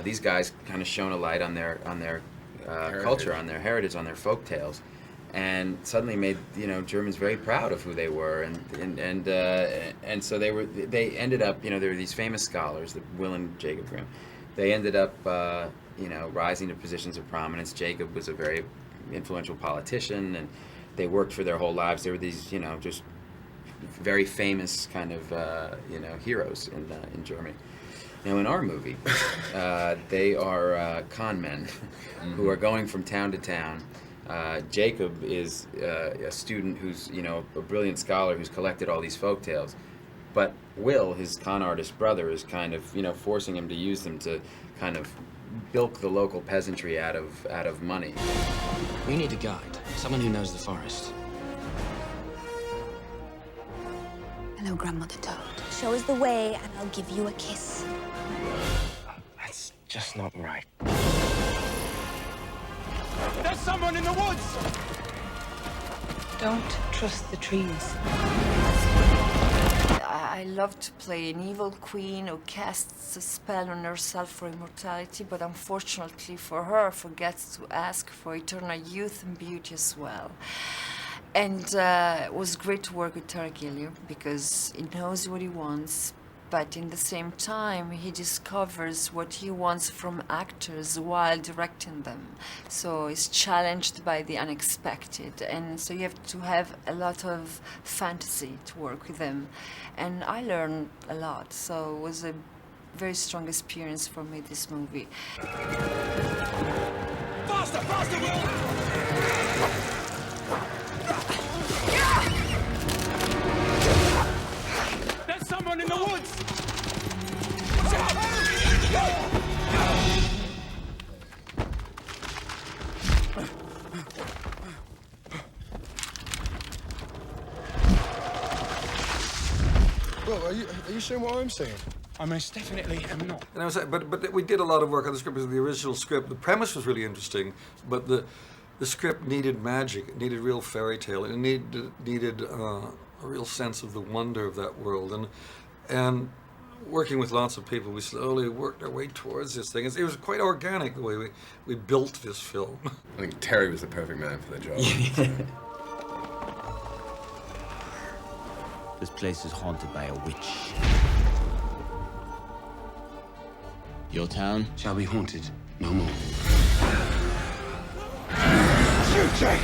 these guys kind of shone a light on their culture, on their heritage, on their folk tales, and suddenly made Germans very proud of who they were, and so they ended up there were these famous scholars, Will and Jacob Grimm. They ended up rising to positions of prominence. Jacob was a very influential politician, and they worked for their whole lives. They were these just very famous kind of heroes in Germany. Now in our movie, they are con men who are going from town to town. Jacob is a student who's a brilliant scholar who's collected all these folk tales, but Will, his con artist brother, is kind of forcing him to use them to kind of bilk the local peasantry out of money. We need a guide, someone who knows the forest. Hello, Grandmother Toad. Show us the way, and I'll give you a kiss. That's just not right. There's someone in the woods! Don't trust the trees. I love to play an evil queen who casts a spell on herself for immortality, but unfortunately for her, forgets to ask for eternal youth and beauty as well. And it was great to work with Targilio because he knows what he wants, but in the same time, he discovers what he wants from actors while directing them. So he's challenged by the unexpected, and so you have to have a lot of fantasy to work with them. And I learned a lot, so it was a very strong experience for me, this movie. Faster, faster, Will! There's someone in the woods! Watch out! Well, are you saying what I'm saying? I most definitely am not. And I was, but we did a lot of work on the script because the original script, the premise was really interesting, but the script needed magic, it needed real fairy tale, it needed a real sense of the wonder of that world. And working with lots of people, we slowly worked our way towards this thing. It was quite organic the way we built this film. I think Terry was the perfect man for the job. This place is haunted by a witch. Your town shall be haunted no more. Shoot, Jake!